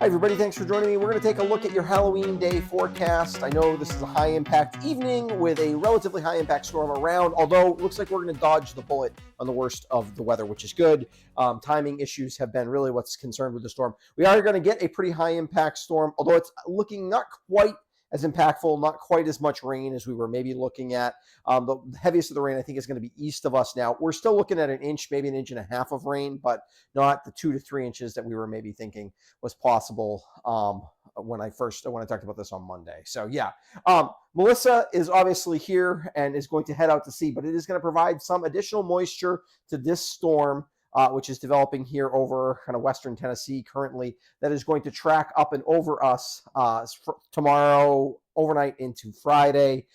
Hi, everybody. Thanks for joining me. We're going to take a look at your Halloween day forecast. I know this is a high impact evening with a relatively high impact storm around, although it looks like we're going to dodge the bullet on the worst of the weather, which is good. Timing issues have been really what's concerned with the storm. We are going to get a pretty high impact storm, although it's looking not quite as impactful, not quite as much rain as we were maybe looking at. The heaviest of the rain, I think, is going to be east of us now. We're still looking at an inch, maybe an inch and a half of rain, but not the 2 to 3 inches that we were maybe thinking was possible when I talked about this on Monday. So yeah, Melissa is obviously here and is going to head out to sea, but it is going to provide some additional moisture to this storm, which is developing here over kind of western Tennessee currently, that is going to track up and over us tomorrow overnight into Friday.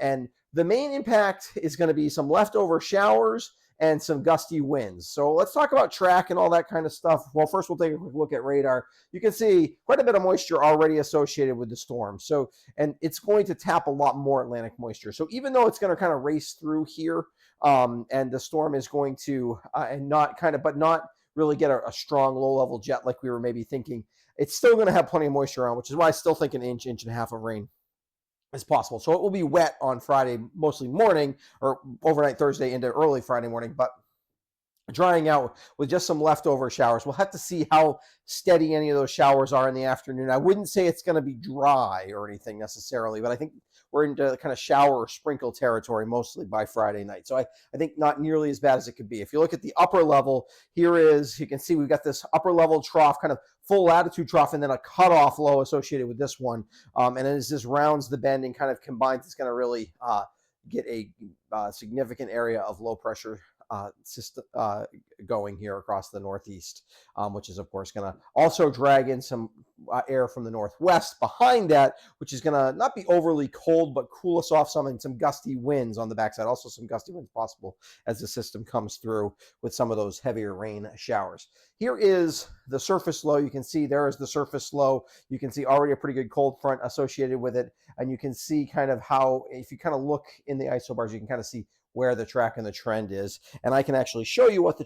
And the main impact is going to be some leftover showers and some gusty winds. So let's talk about track and all that kind of stuff. Well, first we'll take a quick look at radar. You can see quite a bit of moisture already associated with the storm. So, and it's going to tap a lot more Atlantic moisture. So even though it's going to kind of race through here, and the storm is going to, but not really get a strong low-level jet like we were maybe thinking, it's still going to have plenty of moisture around, which is why I still think an inch and a half of rain is possible. So it will be wet on Friday, mostly morning, or overnight Thursday into early Friday morning, but drying out with just some leftover showers. We'll have to see how steady any of those showers are in the afternoon. I wouldn't say it's going to be dry or anything necessarily, but I think we're into kind of shower or sprinkle territory mostly by Friday night. So I think not nearly as bad as it could be. If you look at the upper level, you can see we've got this upper level trough, kind of full latitude trough, and then a cutoff low associated with this one. And as this rounds the bend and kind of combines, it's going to really get a significant area of low pressure system going here across the northeast, which is of course going to also drag in some air from the northwest behind that, which is going to not be overly cold but cool us off some, and some gusty winds on the backside. Also some gusty winds possible as the system comes through with some of those heavier rain showers. Here is the surface low. You can see there is the surface low. You can see already a pretty good cold front associated with it, and you can see kind of how, if you kind of look in the isobars, you can kind of see where the track and the trend is. And I can actually show you what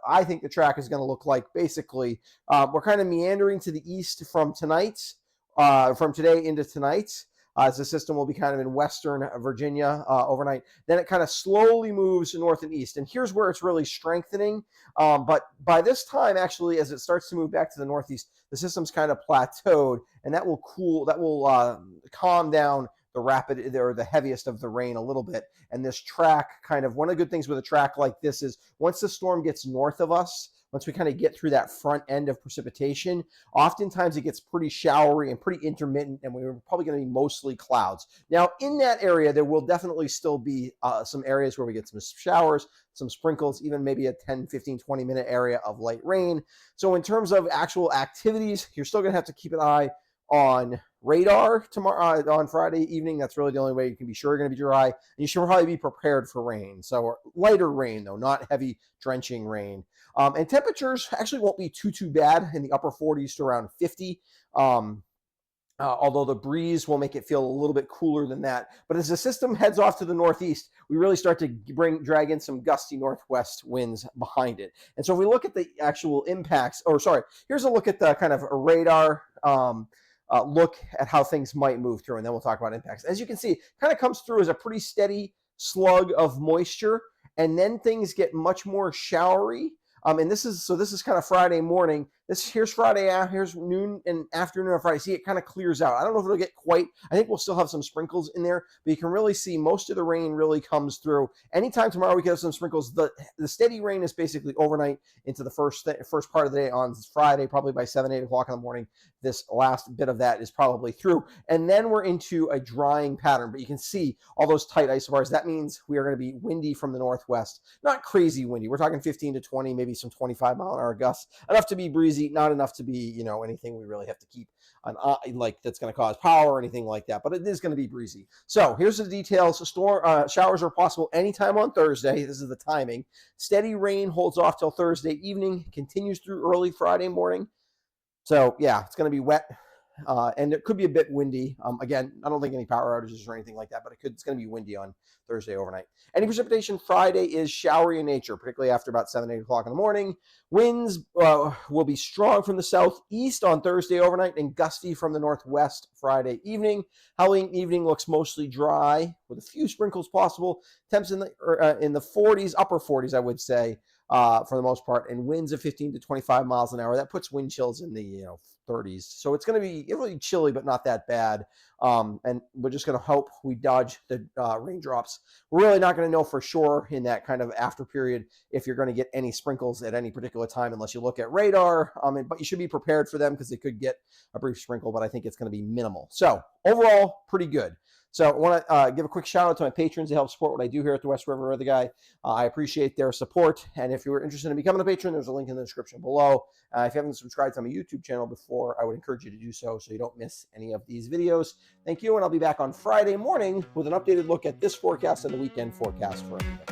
I think the track is going to look like. Basically, we're kind of meandering to the east from today into tonight. As the system will be kind of in western Virginia overnight. Then it kind of slowly moves north and east. And here's where it's really strengthening. But by this time, actually, as it starts to move back to the northeast, the system's kind of plateaued, and that will calm down the heaviest of the rain a little bit. And this track, kind of, one of the good things with a track like this is once the storm gets north of us, once we kind of get through that front end of precipitation, oftentimes it gets pretty showery and pretty intermittent, and we're probably going to be mostly clouds. Now, in that area, there will definitely still be some areas where we get some showers, some sprinkles, even maybe a 10, 15, 20-minute area of light rain. So in terms of actual activities, you're still going to have to keep an eye on radar tomorrow on Friday evening. That's really the only way you can be sure you're going to be dry. And you should probably be prepared for rain. So lighter rain, though, not heavy drenching rain. And temperatures actually won't be too bad, in the upper 40s to around 50. Although the breeze will make it feel a little bit cooler than that. But as the system heads off to the northeast, we really start to drag in some gusty northwest winds behind it. And so if we look at the actual impacts, here's a look at the kind of radar look at how things might move through, and then we'll talk about impacts. As you can see, kind of comes through as a pretty steady slug of moisture, and then things get much more showery. And this is kind of Friday morning. Here's Friday, here's noon and afternoon of Friday. See, it kind of clears out. I don't know if it'll get quite, I think we'll still have some sprinkles in there, but you can really see most of the rain really comes through. Anytime tomorrow we get some sprinkles, the steady rain is basically overnight into the first part of the day on Friday, probably by 7, 8 o'clock in the morning. This last bit of that is probably through. And then we're into a drying pattern, but you can see all those tight isobars. That means we are going to be windy from the northwest. Not crazy windy. We're talking 15 to 20, maybe some 25-mile-an-hour gusts. Enough to be breezy, not enough to be, anything we really have to keep an eye, like that's going to cause power or anything like that. But it is going to be breezy. So here's the details. Showers are possible anytime on Thursday. This is the timing. Steady rain holds off till Thursday evening, continues through early Friday morning. So yeah, it's going to be wet and it could be a bit windy. Again, I don't think any power outages or anything like that, but it's going to be windy on Thursday overnight. Any precipitation Friday is showery in nature, particularly after about 7, 8 o'clock in the morning. Winds will be strong from the southeast on Thursday overnight and gusty from the northwest Friday evening. Halloween evening looks mostly dry with a few sprinkles possible. Temps in the 40s, upper 40s, I would say, for the most part, and winds of 15 to 25 miles an hour. That puts wind chills in the 30s. So it's going to be really chilly, but not that bad. And we're just going to hope we dodge the raindrops. We're really not going to know for sure in that kind of after period if you're going to get any sprinkles at any particular time unless you look at radar. But you should be prepared for them because they could get a brief sprinkle, but I think it's going to be minimal. So overall, pretty good. So I want to give a quick shout out to my patrons to help support what I do here at the West River Weather Guy. I appreciate their support. And if you're interested in becoming a patron, there's a link in the description below. If you haven't subscribed to my YouTube channel before, I would encourage you to do so you don't miss any of these videos. Thank you, and I'll be back on Friday morning with an updated look at this forecast and the weekend forecast for everything.